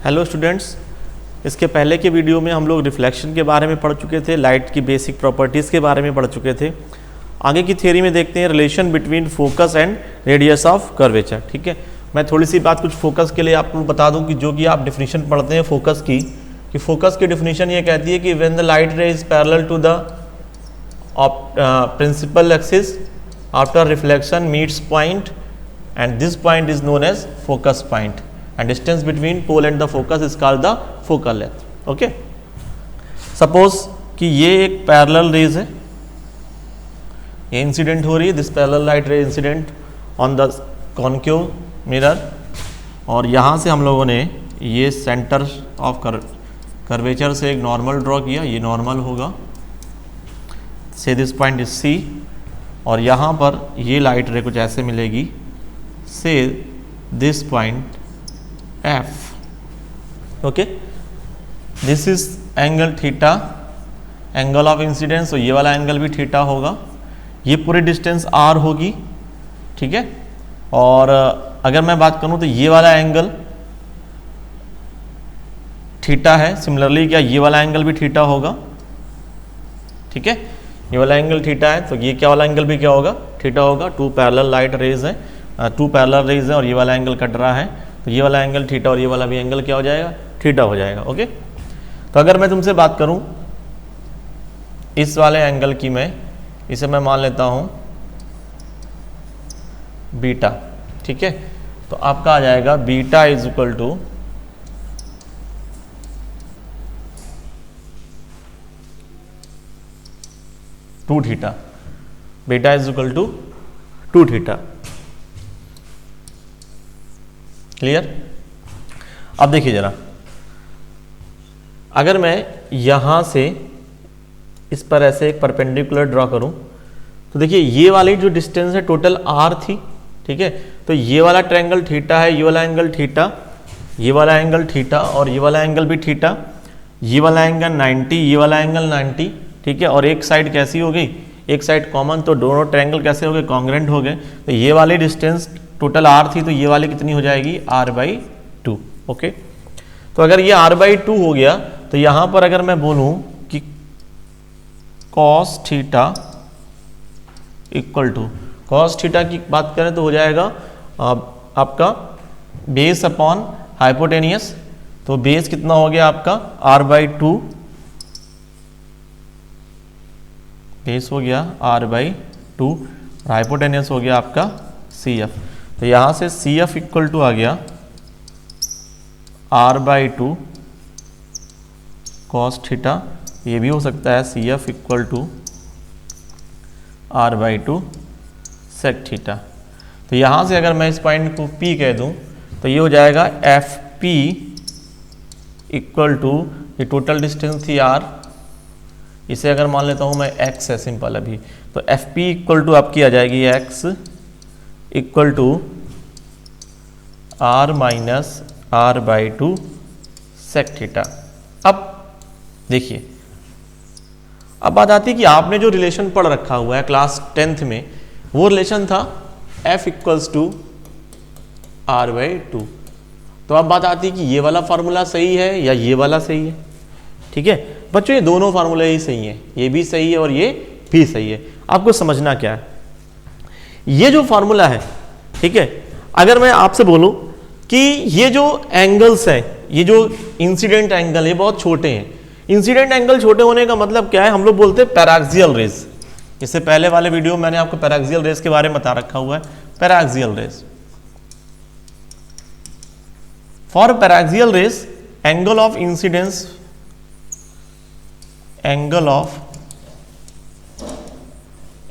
Hello students, इसके पहले के वीडियो में हम लोग रिफ्लेक्शन के बारे में पढ़ चुके थे, लाइट की बेसिक प्रॉपर्टीज़ के बारे में पढ़ चुके थे। आगे की थियरी में देखते हैं relation between focus and radius of curvature. ठीक है, मैं थोड़ी सी बात कुछ फोकस के लिए आपको बता दूं कि जो कि आप डेफिनेशन पढ़ते हैं फोकस की, कि फोकस की डेफिनेशन ये कहती है कि when the light ray is parallel to the principal axis after reflection meets point and this point is known as focus point and distance between pole and the focus is called the focal length. Okay, suppose कि ये एक parallel raise है, ये incident हो रही है, this parallel light ray incident on the concave mirror, और यहाँ से हम लोगों ने ये सेंटर ऑफ कर्वेचर से एक नॉर्मल ड्रॉ किया, ये नॉर्मल होगा, से दिस पॉइंट इज सी, और यहाँ पर ये लाइट रे कुछ ऐसे मिलेगी, से this point F. Okay, this is angle theta, angle of incidence, तो ये वाला एंगल भी थीटा होगा, ये पूरी डिस्टेंस R होगी। ठीक है, और अगर मैं बात करूं तो ये वाला एंगल थीटा है, सिमिलरली क्या ये वाला एंगल भी थीटा होगा। ठीक है, ये वाला एंगल थीटा है तो ये क्या वाला एंगल भी क्या होगा, थीटा होगा। टू पैरेलल लाइट रेज है, टू पैरेलल रेज है और ये वाला एंगल कट रहा है, तो ये वाला एंगल थीटा और ये वाला भी एंगल क्या हो जाएगा, थीटा हो जाएगा। ओके, तो अगर मैं तुमसे बात करूं इस वाले एंगल की, मैं इसे मैं मान लेता हूं बीटा। ठीक है, तो आपका आ जाएगा beta is equal to two theta, beta is equal to two theta. Clear? अब देखिए जरा, अगर मैं यहां से इस पर ऐसे एक परपेंडिकुलर ड्रॉ करूं तो देखिए ये वाली जो डिस्टेंस है टोटल r थी। ठीक है, तो ये वाला ट्रायंगल थीटा है, ये वाला एंगल थीटा, ये वाला एंगल थीटा और ये वाला एंगल भी थीटा, ये वाला एंगल 90, ये वाला एंगल 90। ठीक है, और एक साइड कैसी हो गई, एक साइड कॉमन, तो दोनों ट्रायंगल कैसे हो गए, कॉन्ग्रेंट हो गए। तो ये वाली डिस्टेंस टोटल r थी, तो ये वाली कितनी हो जाएगी, r/2। ओके, तो अगर ये r/2 हो गया तो यहां पर अगर मैं बोलूं कि cos theta equal to, cos theta की बात करें तो हो जाएगा आपका बेस अपॉन हाइपोटेनियस, तो बेस कितना हो गया आपका r/2, बेस हो गया r/2, हाइपोटेनियस हो गया आपका CF। तो यहां से CF इक्वल टू आ गया r/2 cos थीटा, ये भी हो सकता है CF equal to r/2 sec theta. तो यहां से अगर मैं इस पॉइंट को P कह दूं तो ये हो जाएगा FP इक्वल टू, ये टोटल डिस्टेंस थी R, इसे अगर मान लेता हूं मैं X है सिंपल अभी, तो FP इक्वल टू आपकी आ जाएगी X equal to R minus r/2 sec theta. अब देखिए, अब बात आती है कि आपने जो रिलेशन पढ़ रखा हुआ है क्लास 10th में, वो रिलेशन था F इक्वल्स टू r/2। तो अब बात आती है कि ये वाला फार्मूला सही है या ये वाला सही है। ठीक है बच्चों, ये दोनों फार्मूले ही सही है, ये भी सही है और ये भी सही है। आपको समझना क्या है, ये जो फार्मूला है, ठीक है, अगर मैं आपसे बोलूं कि ये जो एंगल्स हैं, ये जो इंसिडेंट एंगल है बहुत छोटे हैं। इंसिडेंट एंगल छोटे होने का मतलब क्या है, हम लोग बोलते हैं पैराक्सियल रेज। इससे पहले वाले वीडियो में मैंने आपको पैराक्सियल रेज के बारे में बता रखा हुआ है। Paraxial rays, for paraxial rays angle of incidence, angle of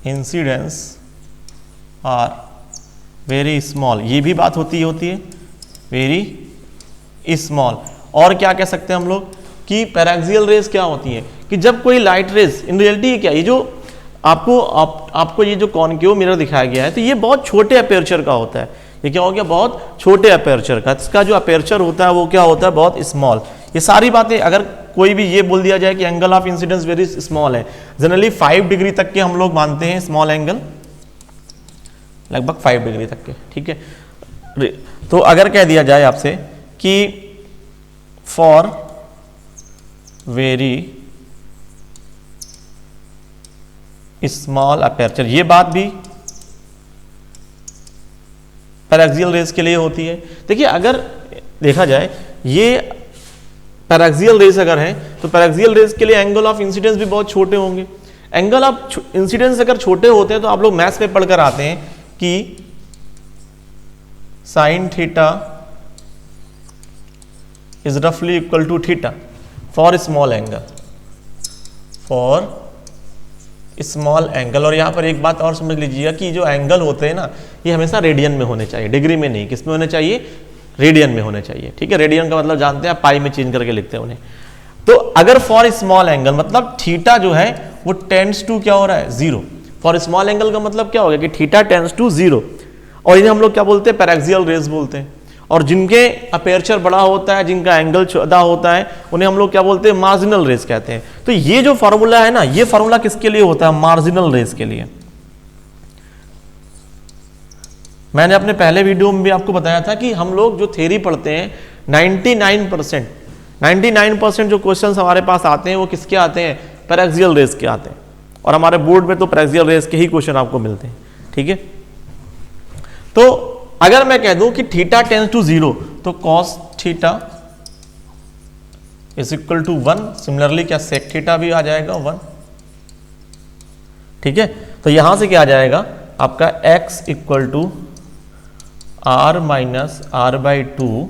incidence are very small, ये भी बात होती है वेरी स्मॉल। और क्या कह सकते हैं हम लोग कि पैराक्सियल रेज क्या होती है, कि जब कोई लाइट रेज, इन रियलिटी क्या, ये जो आपको ये जो कॉन्केव मिरर दिखाया गया है, तो ये बहुत छोटे अपर्चर का होता है। ये क्या हो गया, बहुत छोटे अपर्चर का, इसका जो अपर्चर होता है वो क्या होता है, बहुत स्मॉल। ये सारी बातें अगर कोई भी ये बोल दिया जाए कि angle of incidence very small है, जनरली 5 डिग्री तक के हम लोग मानते हैं स्मॉल एंगल, लगभग 5 डिग्री तक के। ठीक है, तो अगर कह दिया जाए आपसे कि फॉर वेरी स्मॉल अपर्चर। ये बात भी पैराक्सियल रेज के लिए होती है। देखिए अगर देखा जाए ये पैराक्सियल रेज अगर है तो पैराक्सियल रेज के लिए एंगल ऑफ इंसिडेंस भी बहुत छोटे होंगे। एंगल ऑफ इंसिडेंस अगर छोटे होते हैं तो आप लोग मैथ्स में पढ़कर आते हैं कि साइन थीटा इज रफली equal to theta for small angle, for small angle. और यहां पर एक बात और समझ लीजिएगा कि जो एंगल होते हैं ना ये हमेशा रेडियन में होने चाहिए, डिग्री में नहीं। किस में होने चाहिए? रेडियन में होने चाहिए। ठीक है, रेडियन का मतलब जानते हैं, पाई में चेंज करके लिखते हैं उन्हें। तो अगर फॉर स्मॉल एंगल मतलब थीटा जो है वो टेंड्स टू क्या हो रहा है? 0। फॉर स्मॉल एंगल का मतलब क्या हो गया कि थीटा टेंड्स टू 0, और इन्हें हम लोग क्या बोलते हैं? पैराक्सियल रेज बोलते हैं। और जिनके अपेर्चर बड़ा होता है, जिनका एंगल छोटा होता है, उन्हें हम लोग क्या बोलते हैं? मार्जिनल रेज कहते हैं। तो ये जो फॉर्मूला है ना, ये फॉर्मूला किसके लिए होता है? मार्जिनल रेज के लिए। मैंने अपने पहले वीडियो में भी आपको बताया था कि हम लोग जो थ्योरी पढ़ते हैं 99% जो क्वेश्चंस हमारे पास आते हैं वो किसके आते हैं? पैराक्सियल रेज के आते हैं। और हमारे बोर्ड में तो पैराक्सियल रेज के ही क्वेश्चन आपको मिलते हैं। ठीक है, तो अगर मैं कह दूं कि थीटा टेंड्स टू 0 तो cos theta is equal to 1। Similarly क्या सेक थीटा भी आ जाएगा 1। ठीक है, तो यहां से क्या आ जाएगा आपका x equal to r minus r by 2,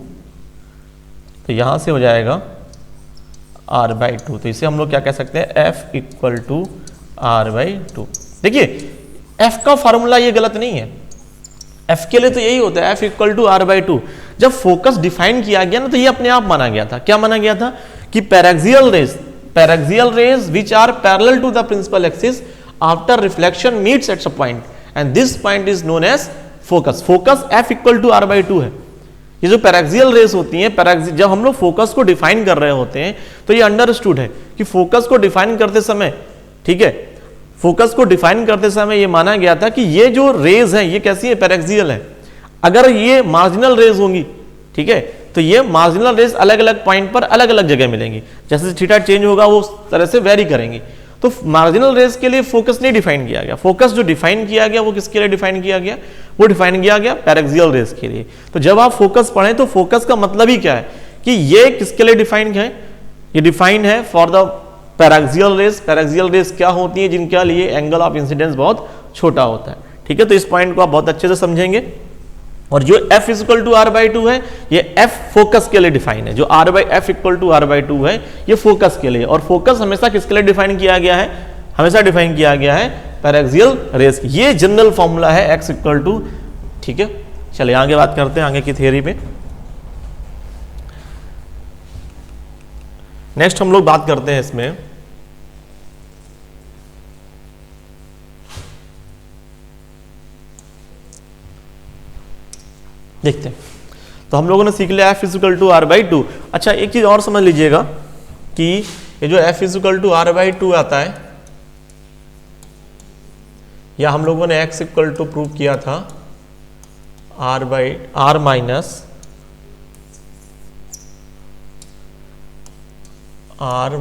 तो यहां से हो जाएगा r बाई 2। तो इसे हम लोग क्या कह सकते हैं? f equal to r by 2। देखिए f का फॉर्मूला ये गलत नहीं है, f के लिए तो यही होता है f equal to r by 2। जब फोकस डिफाइन किया गया ना तो ये अपने आप माना गया था। क्या माना गया था? कि paraxial rays which are parallel to the principal axis after reflection meets at a point and this point is known as focus. Focus f equal to r by 2 है। ये जो पैराक्सियल रेज होती हैं, जब हम लोग फोकस को define कर रहे होते हैं तो ये अंडरस्टूड है कि फोकस को डिफाइन करते समय, ठीक है, फोकस को डिफाइन करते समय ये माना गया था कि ये जो रेज है ये कैसी है? पैराक्सियल है। अगर ये मार्जिनल रेज होंगी, ठीक है, तो ये मार्जिनल रेज अलग अलग पॉइंट पर अलग अलग जगह मिलेंगी। जैसे थीटा चेंज होगा वो उस तरह से वेरी करेंगी। तो मार्जिनल रेज के लिए फोकस नहीं डिफाइन किया गया। फोकस जो डिफाइन किया गया वो किसके लिए डिफाइन किया गया? वो डिफाइन किया गया पैराक्सियल रेज के लिए। तो जब आप फोकस पढ़ें तो फोकस का मतलब ही क्या है कि ये किसके लिए डिफाइन है? ये डिफाइन है for the paraxial raise. Paraxial raise क्या होती है? जिनके लिए एंगल ऑफ इंसिडेंस बहुत छोटा होता है। ठीक है, तो इस पॉइंट को आप बहुत अच्छे से समझेंगे। और जो f equal to r by 2 है ये f फोकस के लिए डिफाइन है। जो r by f equal to r by 2 है ये फोकस के लिए। और फोकस हमेशा किसके लिए डिफाइन किया गया है? हमेशा डिफाइन किया गया है पैराक्सियल रेज। ये जनरल फॉर्मूला है x इक्वल टू। ठीक है, चलिए आगे बात करते हैं आगे की थियरी पे। नेक्स्ट हम लोग बात करते हैं इसमें देखते हैं। तो हम लोगों ने सीख लिया f equal to r by 2। अच्छा एक चीज और समझ लीजिएगा कि ये जो f equal to r by 2 आता है, या हम लोगों ने x इक्वल टू प्रूव किया था r minus r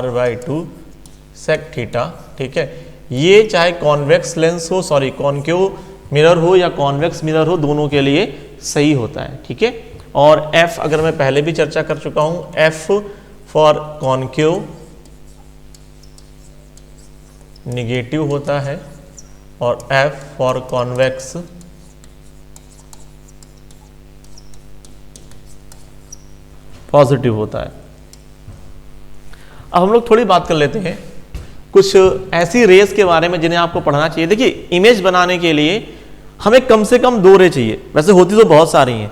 by 2 sec theta. ठीक है, ये चाहे कॉन्वेक्स लेंस हो, सॉरी कॉनकेव मिरर हो या कॉन्वेक्स मिरर हो, दोनों के लिए सही होता है। ठीक है, और f अगर मैं पहले भी चर्चा कर चुका हूं, f फॉर कॉनकेव निगेटिव होता है और f फॉर कॉन्वेक्स पॉजिटिव होता है। अब हम लोग थोड़ी बात कर लेते हैं कुछ ऐसी रेस के बारे में जिन्हें आपको पढ़ना चाहिए। देखिए इमेज बनाने के लिए हमें कम से कम 2 रे चाहिए, वैसे होती तो बहुत सारी हैं,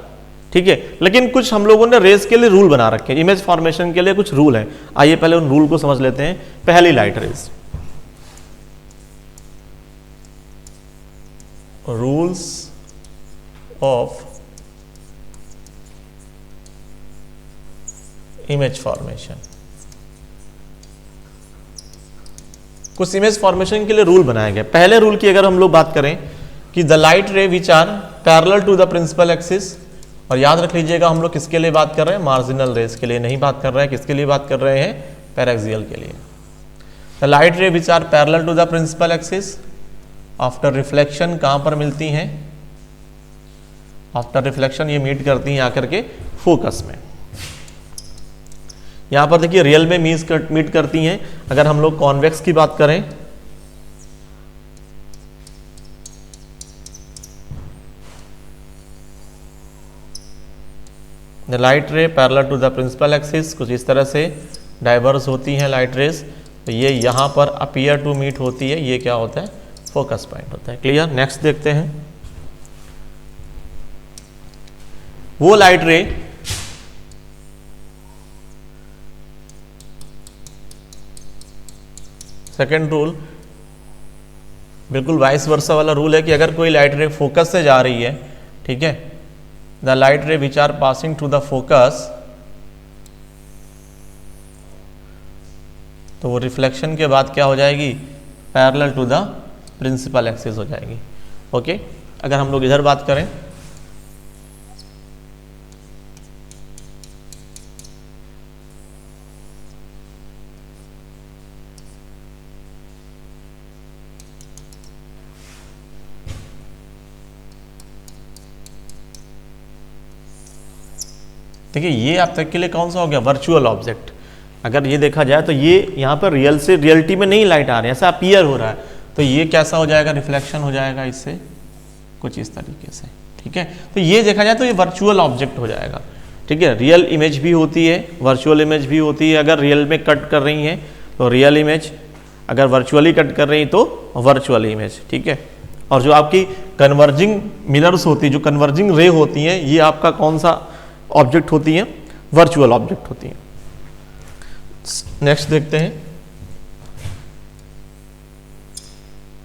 ठीक है, लेकिन कुछ हम लोगों ने रेस के लिए रूल बना रखे हैं। इमेज फॉर्मेशन के लिए कुछ रूल हैं। आइए पहले उन रूल को समझ लेते हैं। पहली light rays, rules of image formation. कुछ इमेज फॉर्मेशन के लिए रूल बनाए गए। पहले रूल की अगर हम लोग बात करें कि the light ray which are parallel to the principal axis और याद रख लीजिएगा हम लोग किसके लिए बात कर रहे हैं, मार्जिनल रेज के लिए नहीं बात कर रहे हैं, किसके लिए बात कर रहे हैं, पैराक्सियल के लिए। The light ray which are parallel to the principal axis after reflection कहाँ पर मिलती हैं, आफ्टर रिफ्लेक्शन ये मीट करती हैं आकर के फोकस में। यहां पर देखिए रियल में मीट करती हैं। अगर हम लोग कॉन्वेक्स की बात करें, the light ray parallel to the principal axis, कुछ इस तरह से डाइवर्स होती हैं लाइट रेज, तो ये यहां पर अपीयर टू मीट होती है, ये क्या होता है, फोकस पॉइंट होता है। क्लियर। नेक्स्ट देखते हैं, वो लाइट रे सेकेंड रूल बिल्कुल वाइस वर्सा वाला रूल है कि अगर कोई लाइट रे फोकस से जा रही है, ठीक है, the light ray which are passing to the focus, तो वो रिफ्लेक्शन के बाद क्या हो जाएगी, parallel to the principal axis हो जाएगी। ओके। अगर हम लोग इधर बात करें, देखिए ये आप तक के लिए कौन सा हो गया, वर्चुअल ऑब्जेक्ट। अगर ये देखा जाए तो ये यहाँ पर रियल से रियलिटी में नहीं लाइट आ रही है, ऐसा अपीयर हो रहा है, तो ये कैसा हो जाएगा, रिफ्लेक्शन हो जाएगा इससे कुछ इस तरीके से, ठीक है। तो ये देखा जाए तो ये वर्चुअल ऑब्जेक्ट हो जाएगा, ठीक है। रियल इमेज भी होती है, वर्चुअल इमेज भी होती है। अगर रियल में कट कर रही हैं तो रियल इमेज, अगर वर्चुअली कट कर रही हैं तो वर्चुअल इमेज, ठीक है। और जो आपकी कन्वर्जिंग मिरर्स होती है, जो कन्वर्जिंग रे होती हैं, ये आपका कौन सा ऑब्जेक्ट होती हैं, वर्चुअल ऑब्जेक्ट होती हैं। नेक्स्ट देखते हैं,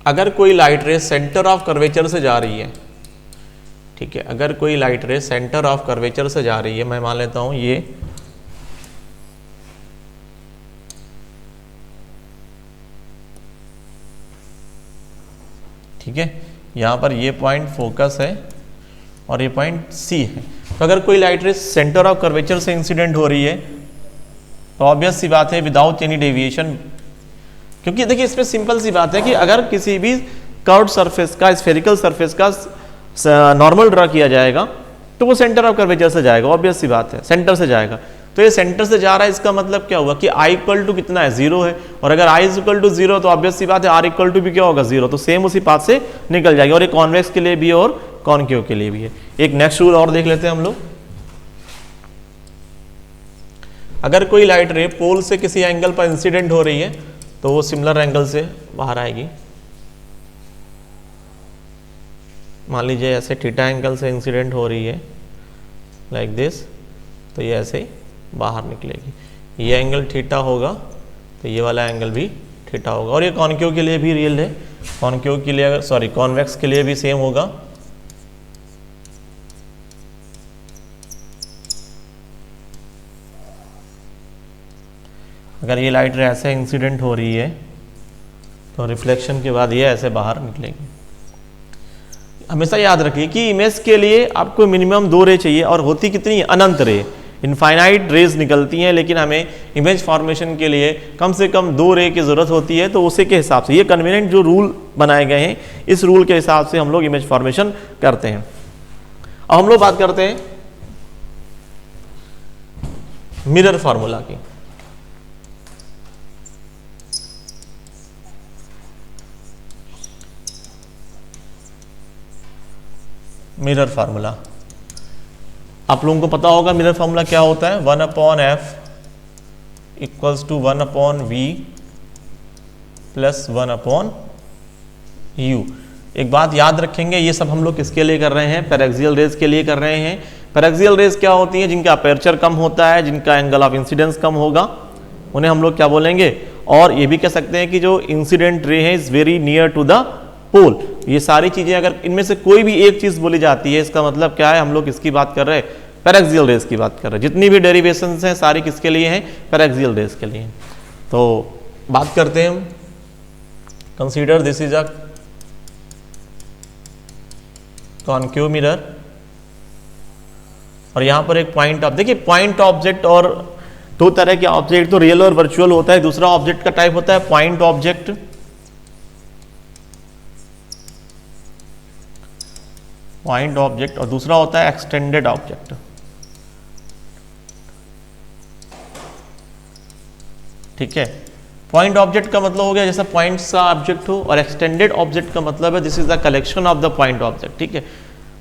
अगर कोई लाइट रे सेंटर ऑफ कर्वेचर से जा रही है, ठीक है, अगर कोई लाइट रे सेंटर ऑफ कर्वेचर से जा रही है, मैं मान लेता हूं ये ठीक है, यहां पर ये पॉइंट फोकस है और ये पॉइंट सी है। तो अगर कोई लाइट रे सेंटर ऑफ कर्वेचर से इंसिडेंट हो रही है तो ऑब्वियस सी बात है विदाउट एनी डेविएशन, क्योंकि देखिए इसमें सिंपल सी बात है कि अगर किसी भी कर्व्ड सरफेस का, स्फेरिकल सरफेस का नॉर्मल ड्रा किया जाएगा तो वो सेंटर ऑफ कर्वेचर से जाएगा, ऑब्वियस सी बात है, सेंटर से जाएगा। तो ये सेंटर से जा रहा है, इसका मतलब क्या हुआ कि I इक्वल टू कितना है, 0 है, और अगर I इक्वल टू 0 तो ऑब्वियस सी बात है R इक्वल टू भी क्या होगा, 0, तो सेम उसी पाथ से निकल जाएगी। और ये कॉन्वेक्स के लिए भी है और कॉनकेव के लिए भी है। एक नेक्स्ट रूल और देख लेते हैं हम लोग, अगर कोई लाइट रे पोल से किसी एंगल पर इंसिडेंट हो रही है तो वो सिमिलर एंगल से बाहर आएगी। मान लीजिए ऐसे थीटा एंगल से इंसिडेंट हो रही है लाइक दिस, तो ये ऐसे बाहर निकलेगी। ये एंगल थीटा होगा तो ये वाला एंगल भी थीटा होगा। और ये कॉनकेव के लिए भी रियल है, कॉनकेव के लिए अगर सॉरी कॉन्वेक्स के लिए भी सेम होगा। अगर ये लाइट रे ऐसे इंसिडेंट हो रही है तो रिफ्लेक्शन के बाद ये ऐसे बाहर निकलेगी। हमेशा याद रखिए कि इमेज के लिए आपको मिनिमम 2 रे चाहिए, और होती कितनी, अनंत रे, इनफाइनाइट रेज निकलती हैं, लेकिन हमें इमेज फॉर्मेशन के लिए कम से कम 2 रे की जरूरत होती है। तो उसी के हिसाब से ये कन्वीनियंट जो रूल बनाए गए हैं, इस रूल के हिसाब से हम लोग इमेज फॉर्मेशन करते हैं। अब हम लोग बात करते हैं मिरर फार्मूला की। मिरर फार्मूला आप लोगों को पता होगा, मिरर फार्मूला क्या होता है, 1/f equals to 1/v plus 1/u। एक बात याद रखेंगे, ये सब हम लोग किसके लिए कर रहे हैं, पैराक्सियल रेज के लिए कर रहे हैं। पैराक्सियल रेज क्या होती हैं, जिनका अपर्चर कम होता है, जिनका एंगल ऑफ इंसिडेंस कम होगा, उन्हें हम लोग क्या बोलेंगे। और ये भी कह सकते हैं कि जो इंसिडेंट रे है is very near to the pole. ये सारी चीजें अगर इनमें से कोई भी एक चीज बोली जाती है, इसका मतलब क्या है, हम लोग किसकी बात कर रहे हैं, पैराक्सियल रेज की बात कर रहे हैं। जितनी भी डेरिवेशंस हैं सारी किसके लिए हैं, पैराक्सियल रेज के लिए। तो बात करते हैं हम, consider this is a concave mirror और यहाँ पर एक पॉइंट ऑब्जेक्ट। देखिए पॉइंट ऑब्जेक्ट और दो तरह के ऑब्जेक्ट, तो रियल और वर्चुअल होता है। दूसरा ऑब्जेक्ट का टाइप होता है पॉइंट ऑब्जेक्ट, पॉइंट ऑब्जेक्ट, और दूसरा होता है एक्सटेंडेड ऑब्जेक्ट। ठीक है, पॉइंट ऑब्जेक्ट का मतलब हो गया जैसा पॉइंट्स का ऑब्जेक्ट हो, और एक्सटेंडेड ऑब्जेक्ट का मतलब है this is the collection of the point object. ठीक है,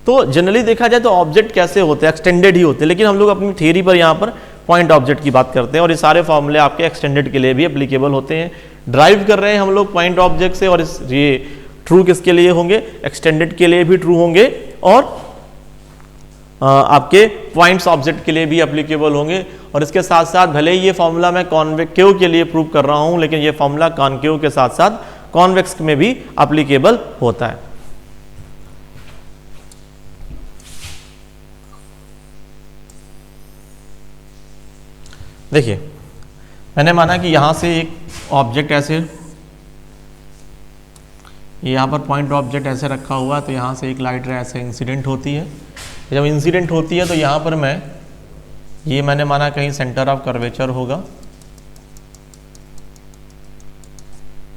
तो जनरली देखा जाए तो ऑब्जेक्ट कैसे होते हैं, एक्सटेंडेड ही होते हैं, लेकिन हम लोग अपनी थियरी पर यहाँ पर पॉइंट ऑब्जेक्ट की बात करते हैं, और ये सारे फॉर्मूले आपके एक्सटेंडेड के लिए भी एप्लीकेबल होते हैं। ड्राइव कर रहे हैं हम लोग पॉइंट ऑब्जेक्ट से, और ये ट्रू किसके लिए होंगे, एक्सटेंडेड के लिए भी ट्रू होंगे, और आपके पॉइंट्स ऑब्जेक्ट के लिए भी एप्लीकेबल होंगे। और इसके साथ साथ भले ही ये फॉर्मूला मैं कॉन्वेक्टिव के लिए प्रूव कर रहा हूं, लेकिन ये फॉर्मूला कॉन्केव के साथ साथ कॉन्वेक्स में भी एप्लीकेबल होता है। देखिए मैंने माना कि यहां से एक ऑब्जेक्ट ऐसे, यहाँ पर पॉइंट ऑब्जेक्ट ऐसे रखा हुआ है, तो यहाँ से एक लाइट रे ऐसे इंसिडेंट होती है। जब इंसिडेंट होती है तो यहाँ पर ये मैंने माना कहीं सेंटर ऑफ कर्वेचर होगा,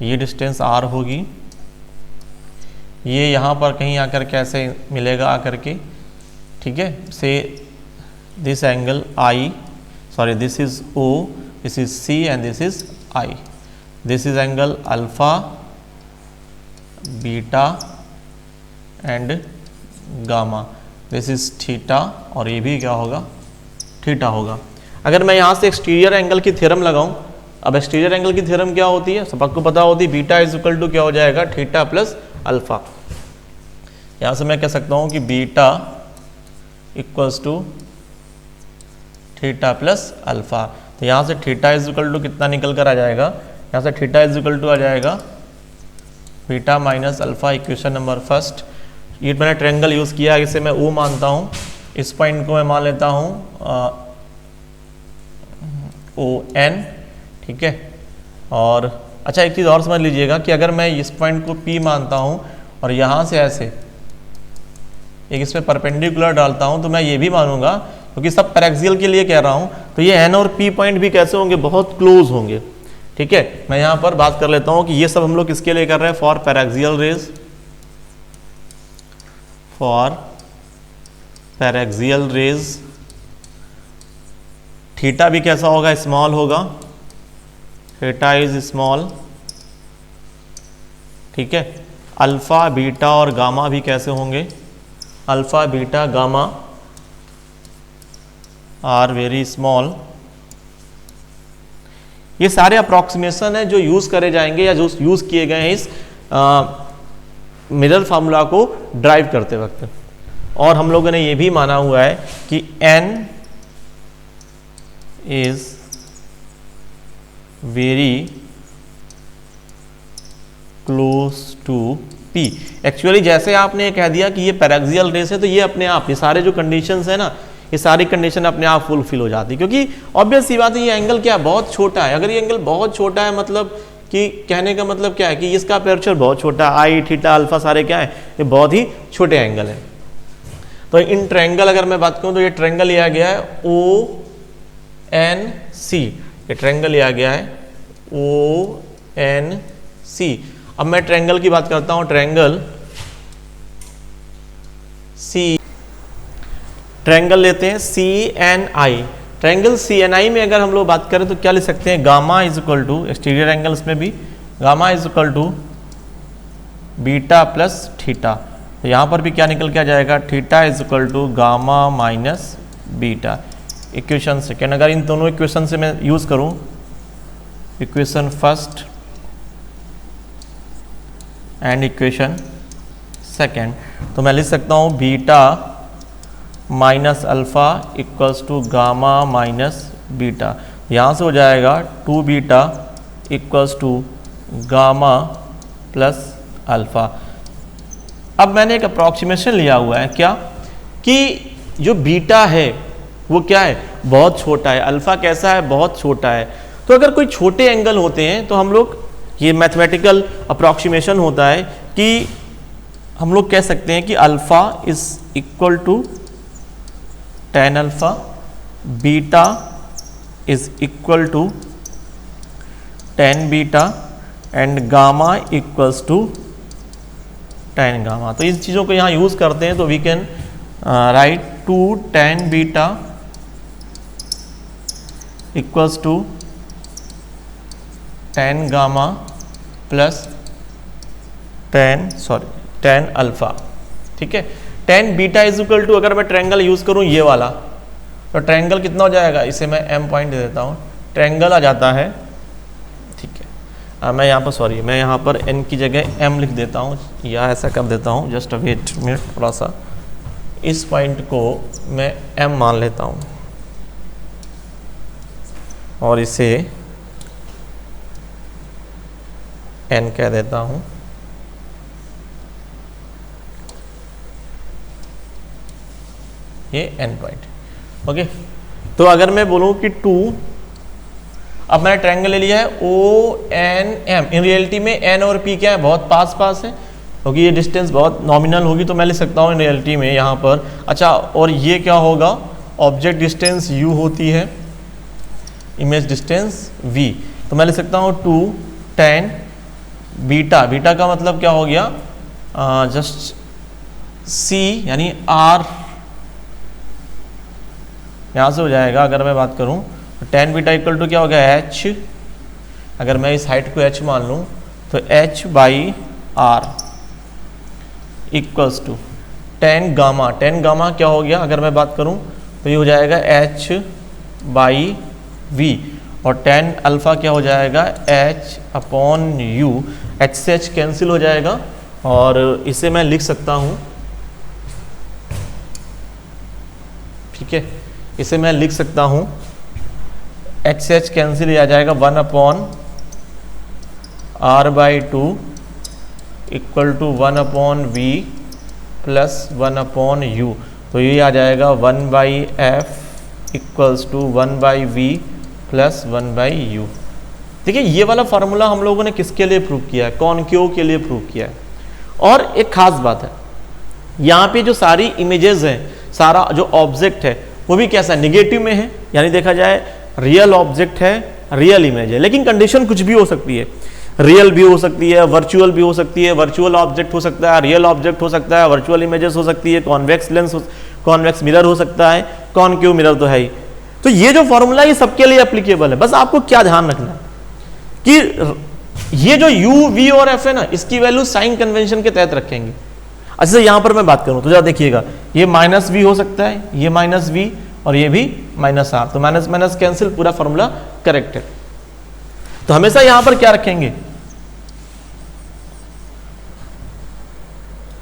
ये डिस्टेंस r होगी, ये यहाँ पर कहीं आकर के ऐसे मिलेगा आकर के। ठीक है, से this angle I, sorry this is O, this is C and this is I, this is angle alpha, beta and gamma, this is theta, और ये भी क्या होगा, थीटा होगा। अगर मैं यहाँ से एक्सटीरियर एंगल की थ्योरम लगाऊं, अब एक्सटीरियर एंगल की थ्योरम क्या होती है, सबको पता होती है, बीटा इज इक्वल टू क्या हो जाएगा, थीटा प्लस अल्फा। यहाँ से मैं कह सकता हूँ कि beta equals to theta plus alpha. तो यहाँ से थीटा इज इक्वल टू कितना निकल कर आ जाएगा, यहाँ से थीटा इज इक्वल टू आ जाएगा beta minus alpha, equation number first. ये मैंने ट्रायंगल यूज़ किया, इसे मैं O मानता हूँ, इस पॉइंट को मैं मान लेता हूँ ON। ठीक है, और अच्छा एक चीज़ और समझ लीजिएगा कि अगर मैं इस पॉइंट को P मानता हूँ और यहाँ से ऐसे एक इसमें परपेंडिकुलर डालता हूँ, तो मैं ये भी मानूंगा, क्योंकि सब पैरेक्सियल के लिए कह रहा हूँ, तो ये N और P पॉइंट भी कैसे होंगे, बहुत क्लोज होंगे। ठीक है, मैं यहाँ पर बात कर लेता हूँ कि ये सब हम लोग किसके लिए कर रहे हैं, for paraxial rays, for paraxial rays. Theta भी कैसा होगा, स्मॉल होगा, थीटा इज स्मॉल। ठीक है, अल्फा, बीटा और गामा भी कैसे होंगे, alpha, beta, gamma are very small. ये सारे अप्रॉक्सीमेशन है जो यूज करे जाएंगे या जो यूज किए गए हैं इस मिरर फार्मूला को ड्राइव करते वक्त। और हम लोगों ने ये भी माना हुआ है कि n is very close to p। Actually जैसे आपने कह दिया कि ये पैरेक्सियल रेस है, तो ये अपने आप, ये सारे जो कंडीशंस है ना, ये सारी कंडीशन अपने आप फुलफिल हो जाती है, क्योंकि ऑब्वियस सी बात है ये एंगल क्या है, बहुत छोटा है। अगर ये एंगल बहुत छोटा है, मतलब कि कहने का मतलब क्या है कि इसका अपर्चर बहुत छोटा है, आई, थीटा, अल्फा सारे क्या है, ये बहुत ही छोटे एंगल है। तो इन ट्रायंगल अगर मैं बात करूं तो ये ट्रायंगल लिया गया है ONC, ये ट्रायंगल लिया गया है ONC। अब मैं ट्रायंगल की बात करता हूं, ट्रायंगल ट्रायंगल लेते हैं CNI। ट्रायंगल CNI में अगर हम लोग बात करें तो क्या लिख सकते हैं, gamma is equal to, exterior angles में भी gamma is equal to beta plus theta. तो यहाँ पर भी क्या निकल के आ जाएगा, theta is equal to gamma minus beta. Equation second, अगर इन दोनों इक्वेशन से मैं यूज करूँ, equation first and equation second, तो मैं लिख सकता हूँ beta minus alpha equals to gamma minus beta. यहाँ से हो जाएगा 2 beta equals to gamma plus alpha. अब मैंने एक अप्रॉक्सीमेशन लिया हुआ है, क्या कि जो बीटा है वो क्या है, बहुत छोटा है, अल्फा कैसा है, बहुत छोटा है। तो अगर कोई छोटे एंगल होते हैं तो हम लोग, ये मैथमेटिकल अप्रॉक्सीमेशन होता है कि हम लोग कह सकते हैं कि alpha is equal to tan alpha, beta is equal to tan beta and gamma equals to tan gamma. तो इन चीज़ों को यहाँ यूज़ करते हैं, तो we can write 2 tan beta equals to tan gamma plus tan alpha. ठीक है, tan beta is equal to, अगर मैं ट्रायंगल यूज़ करूँ ये वाला, तो ट्रायंगल कितना हो जाएगा, इसे मैं m पॉइंट दे देता हूँ, ट्रायंगल आ जाता है। ठीक है, मैं यहाँ पर n की जगह m लिख देता हूँ, या ऐसा कर देता हूँ, जस्ट वेट मिनट, थोड़ा सा इस पॉइंट को मैं m मान लेता हूँ और इसे n कह देता हूँ। ये n पॉइंट। ओके, तो अगर मैं बोलूँ कि 2, अब मैंने ट्रायंगल ले लिया है ONM, इन रियलिटी में n और p क्या है, बहुत पास पास है, क्योंकि ये डिस्टेंस बहुत नॉमिनल होगी, तो मैं लिख सकता हूँ इन रियलिटी में यहाँ पर। अच्छा, और ये क्या होगा, ऑब्जेक्ट डिस्टेंस u होती है, इमेज डिस्टेंस v, तो मैं लिख सकता हूँ 2 tan बीटा, बीटा का मतलब क्या हो गया, जस्ट c यानी r, यहाँ से हो जाएगा। अगर मैं बात करूँ तो tan बीटा इक्वल टू क्या हो गया, h, अगर मैं इस हाइट को h मान लूँ तो h by r equals to tan gamma, tan gamma क्या हो गया, अगर मैं बात करूँ तो ये हो जाएगा h बाई v, और tan अल्फा क्या हो जाएगा, h अपॉन u, h से h कैंसिल हो जाएगा, और इसे मैं लिख सकता हूँ, ठीक है, इसे मैं लिख सकता हूँ, h से h कैंसिल आ जाएगा, 1 upon r by 2 equal to 1 upon v plus 1 upon u, तो ये आ जाएगा 1 by f equals to 1 by v plus 1 by u। देखिए, ये वाला फार्मूला हम लोगों ने किसके लिए प्रूव किया है, कॉनकेव के लिए प्रूव किया है। और एक खास बात है, यहाँ पे जो सारी इमेजेस हैं, सारा जो ऑब्जेक्ट है वो भी कैसा है, निगेटिव में है, यानी देखा जाए रियल ऑब्जेक्ट है, रियल इमेज है, लेकिन कंडीशन कुछ भी हो सकती है, रियल भी हो सकती है, वर्चुअल भी हो सकती है, वर्चुअल ऑब्जेक्ट हो सकता है, रियल ऑब्जेक्ट हो सकता है, वर्चुअल इमेजेस हो सकती है, कॉन्वेक्स लेंस, कॉन्वेक्स मिरर हो सकता है, कॉनकेव मिरर तो है ही। तो ये जो फॉर्मूला ये सबके लिए एप्लीकेबल है। बस आपको क्या ध्यान रखना है कि ये जो u, v और f है ना, इसकी वैल्यू साइन कन्वेंशन के तहत रखेंगे। अच्छा से यहां पर मैं बात करूं तो जरा देखिएगा, ये माइनस v हो सकता है, ये माइनस v और ये भी माइनस r, तो माइनस माइनस कैंसिल, पूरा फॉर्मूला करेक्ट है। तो हमेशा यहां पर क्या रखेंगे,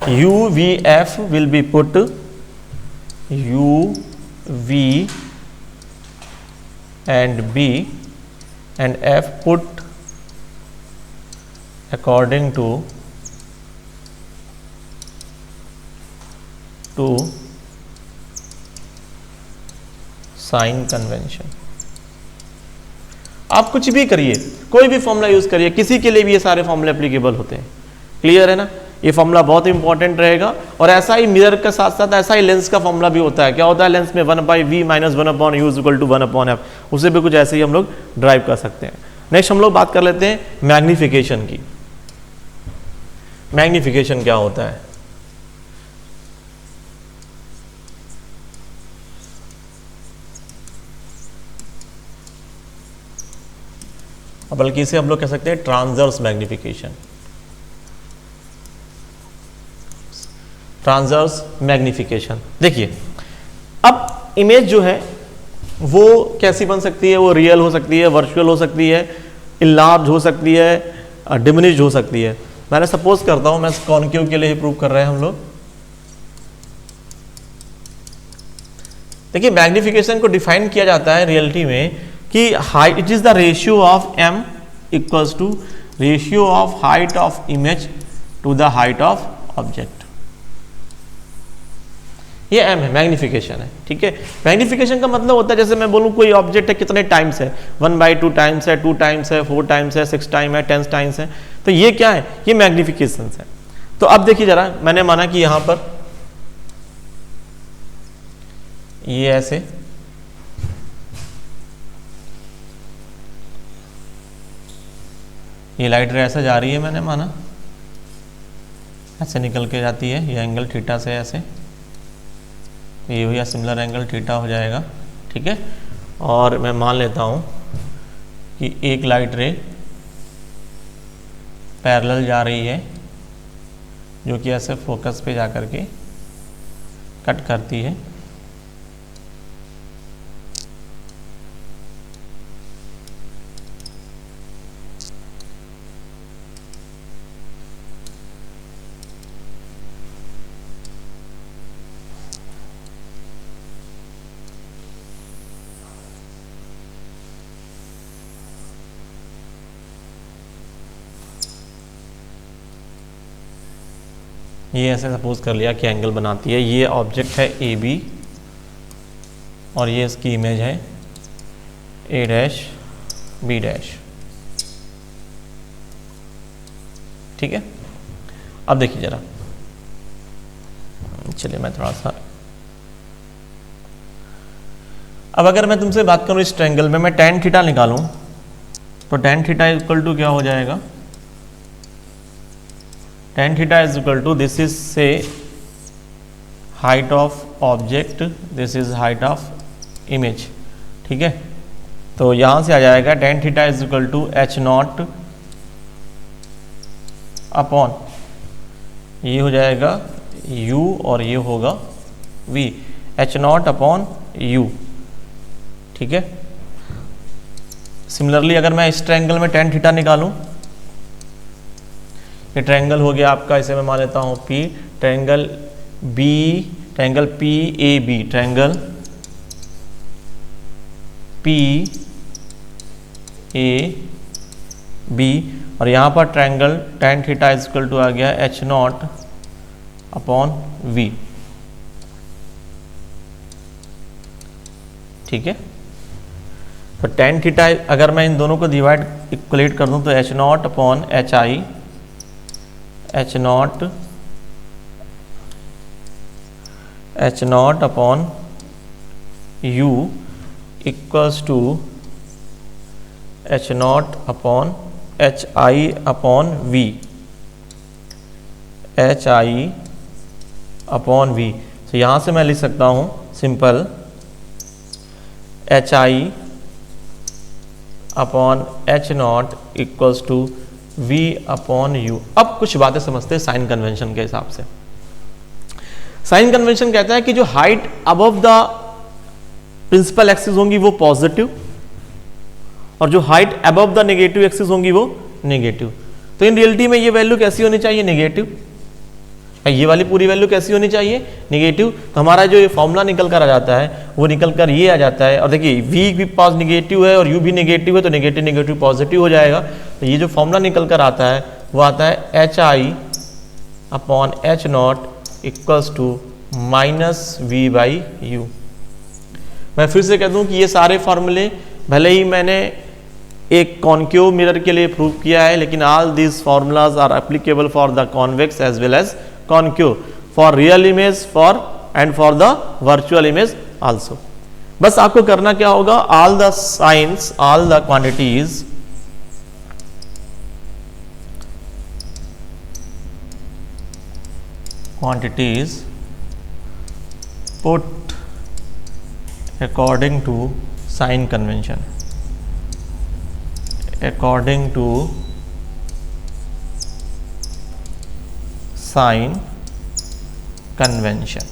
u, v, f will be put u, v and b and f put according to sign convention. आप कुछ भी करिए, कोई भी फॉर्मूला यूज करिए, किसी के लिए भी ये सारे फॉर्मूले एप्लीकेबल होते हैं। क्लियर है ना, ये फॉर्मूला बहुत इंपॉर्टेंट रहेगा। और ऐसा ही मिरर के साथ साथ ऐसा ही लेंस का फॉर्मूला भी होता है। क्या होता है लेंस में, 1 by v minus 1 upon u is equal to 1 upon f, उसे भी कुछ ऐसे ही हम लोग ड्राइव कर सकते हैं। नेक्स्ट हम लोग बात कर लेते हैं मैग्निफिकेशन की। मैग्निफिकेशन क्या होता है, बल्कि इसे हम लोग कह सकते हैं ट्रांसवर्स मैग्निफिकेशन। ट्रांसवर्स मैग्निफिकेशन, देखिए अब इमेज जो है वो कैसी बन सकती है, वो रियल हो सकती है, वर्चुअल हो सकती है, इनलार्ज हो सकती है, डिमिनिश्ड हो सकती है। मैंने सपोज करता हूं, मैं कॉनकेव के लिए ही प्रूव कर रहे हैं हम लोग। देखिए मैग्निफिकेशन को डिफाइन किया जाता है रियलिटी में कि height, it is the ratio of m equals to ratio of height of image to the height of object. ये m है, मैग्निफिकेशन है। ठीक है, मैग्निफिकेशन का मतलब होता है जैसे मैं बोलूं कोई ऑब्जेक्ट है कितने टाइम्स है, 1/2 टाइम्स है, 2 टाइम्स है, 4 टाइम्स है, 6 टाइम है, 10 टाइम्स है, तो ये क्या है, ये मैग्निफिकेशन है। तो अब देखिए जरा, मैंने माना कि यहां पर ये ऐसे, ये लाइट रे ऐसे जा रही है, मैंने माना ऐसे निकल के जाती है, ये एंगल थीटा से ऐसे, ये हो या सिमिलर एंगल थीटा हो जाएगा, ठीक है। और मैं मान लेता हूँ कि एक लाइट रे पैरेलल जा रही है जो कि ऐसे फोकस पे जा कर के कट करती है, ये ऐसे सपोज कर लिया कि एंगल बनाती है। ये ऑब्जेक्ट है ए बी और ये इसकी इमेज है ए डैश बी डैश, ठीक है। अब देखिए जरा, चलिए मैं थोड़ा सा, अब अगर मैं तुमसे बात करूं इस ट्रायंगल में मैं tan थीटा निकालूं तो tan थीटा इक्वल टू क्या हो जाएगा, tan theta is equal to, this is से height of object, this is height of image, ठीक है। तो यहां से आ जाएगा tan theta is equal to h not upon, ये हो जाएगा u और ये होगा v, h not upon u, ठीक है। सिमिलरली अगर मैं इस ट्रायंगल में tan थीटा निकालूं, ये ट्रायंगल हो गया आपका, इसे मैं मान लेता हूं P, triangle B, triangle P A B, triangle P A B, और यहाँ पर triangle tan theta is equal to आ गया h नॉट अपॉन v, ठीक है। तो tan थीटा अगर मैं इन दोनों को डिवाइड इक्वलेट कर दूं तो h not upon h i, h not upon u equals to h not upon h i upon v, h i upon v। तो यहाँ से मैं लिख सकता हूँ simple h i upon h not equals to v upon u। अब कुछ बातें समझते हैं साइन कन्वेंशन के हिसाब से। साइन कन्वेंशन कहता है कि जो height above the principal axis होंगी वो पॉजिटिव, और जो height above the negative axis होंगी वो नेगेटिव। तो इन रियलिटी में ये वैल्यू कैसी होनी चाहिए, नेगेटिव। ये वाली पूरी वैल्यू कैसी होनी चाहिए, नेगेटिव। तो हमारा जो ये फॉर्मूला निकल कर आ जाता है वो निकल कर ये आ जाता है, और देखिए v भी पास नेगेटिव है और u भी नेगेटिव है, तो नेगेटिव नेगेटिव पॉजिटिव हो जाएगा। तो ये जो फॉर्मूला निकल कर आता है वो आता है h i upon h not equals to minus v by u। मैं फिर से कह दूं कि ये सारे फॉर्मूले भले ही मैंने एक कॉन्केव मिरर के लिए प्रूव किया है, लेकिन all these formulas are applicable for the convex as well as concave, for real image for and for the virtual image also. बस आपको करना क्या होगा, all the science, all the quantities put according to sign convention, according to sign convention.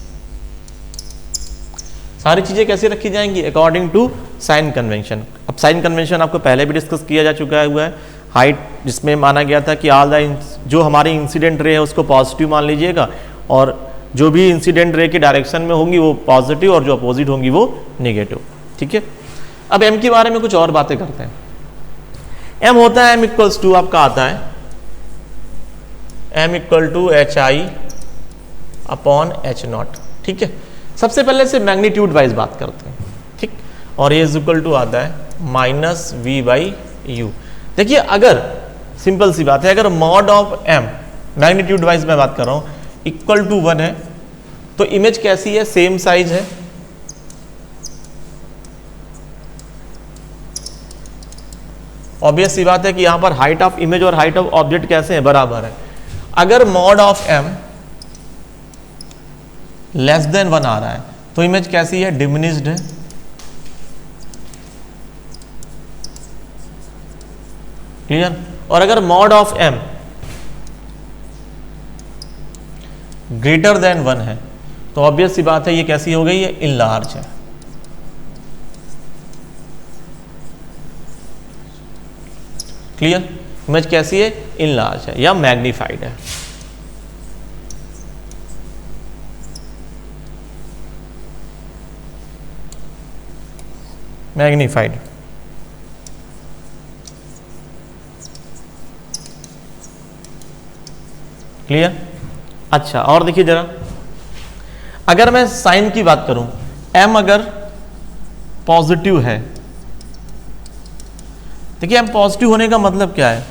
सारी चीजें कैसे रखी जाएंगी, अकॉर्डिंग टू साइन कन्वेंशन। अब साइन कन्वेंशन आपको पहले भी डिस्कस किया जा चुका हुआ है। हाइट जिसमें माना गया था कि ऑल द जो हमारी इंसिडेंट रे है उसको पॉजिटिव मान लीजिएगा, और जो भी इंसिडेंट रे की डायरेक्शन में होंगी वो पॉजिटिव और जो अपोजिट होंगी वो नेगेटिव, ठीक है। अब एम के बारे में कुछ और बातें करते हैं। एम होता है, एम इक्वल्स टू आपका आता है m equal to h i upon h not, ठीक है। सबसे पहले से मैग्नीट्यूड वाइज बात करते हैं, ठीक। और ये इज इक्वल टू आता है माइनस वी बाई यू। देखिए अगर सिंपल सी बात है, अगर mod of m magnitude wise मैं बात कर रहा हूं इक्वल टू 1 है तो इमेज कैसी है, सेम साइज है, ऑब्वियस सी बात है कि यहाँ पर हाइट ऑफ इमेज और हाइट ऑफ ऑब्जेक्ट कैसे है, बराबर है। अगर mod of m less than 1 आ रहा है तो इमेज कैसी है, डिमिनिश्ड है। क्लियर। और अगर mod of m greater than 1 है तो ऑब्वियस सी बात है ये कैसी हो गई, ये इनलार्ज है। क्लियर। इमेज कैसी है, इनलार्ज है या मैग्नीफाइड है। मैग्नीफाइड। क्लियर। अच्छा, और देखिए जरा, अगर मैं साइन की बात करूं, m अगर पॉजिटिव है, देखिए m पॉजिटिव होने का मतलब क्या है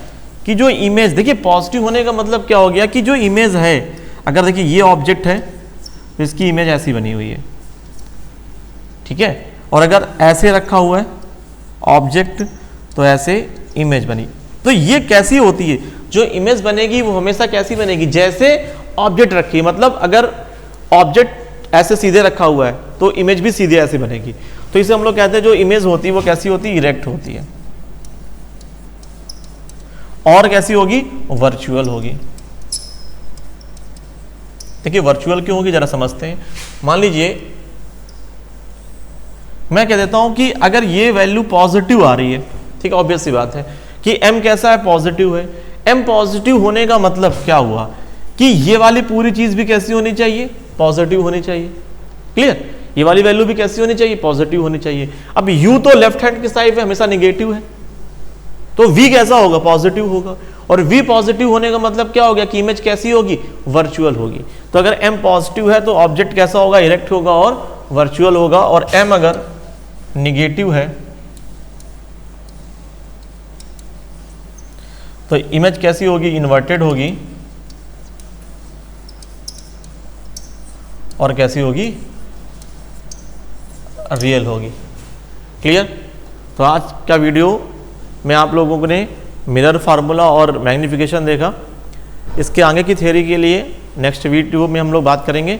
कि जो इमेज, देखिए पॉजिटिव होने का मतलब क्या हो गया कि जो इमेज है, अगर देखिए ये ऑब्जेक्ट है तो इसकी इमेज ऐसी बनी हुई है, ठीक है। और अगर ऐसे रखा हुआ है ऑब्जेक्ट तो ऐसे इमेज बनी, तो ये कैसी होती है, जो इमेज बनेगी वो हमेशा कैसी बनेगी, जैसे ऑब्जेक्ट रखी है। मतलब अगर ऑब्जेक्ट ऐसे सीधे रखा हुआ है तो इमेज भी सीधे ऐसे बनेगी। तो इसे हम लोग कहते हैं जो इमेज होती है वो कैसी होती है, इरेक्ट होती है। और कैसी होगी, वर्चुअल होगी। देखिए वर्चुअल क्यों होगी जरा समझते हैं। मान लीजिए मैं कह देता हूं कि अगर ये वैल्यू पॉजिटिव आ रही है, ठीक, ऑब्वियस सी बात है कि m कैसा है, पॉजिटिव है। m पॉजिटिव होने का मतलब क्या हुआ कि ये वाली पूरी चीज भी कैसी होनी चाहिए, पॉजिटिव होनी चाहिए। क्लियर। ये वाली वैल्यू भी कैसी होनी चाहिए, पॉजिटिव होनी चाहिए। अब u तो लेफ्ट हैंड की साइड पे हमेशा निगेटिव है, तो v कैसा होगा, पॉजिटिव होगा। और v पॉजिटिव होने का मतलब क्या हो गया कि इमेज कैसी होगी, वर्चुअल होगी। तो अगर m पॉजिटिव है तो ऑब्जेक्ट कैसा होगा, इरेक्ट होगा और वर्चुअल होगा। और m अगर निगेटिव है तो इमेज कैसी होगी, इन्वर्टेड होगी और कैसी होगी, रियल होगी। क्लियर। तो आज का वीडियो में आप लोगों ने मिरर फार्मूला और मैग्नीफिकेशन देखा। इसके आगे की थ्योरी के लिए नेक्स्ट वीडियो में हम लोग बात करेंगे।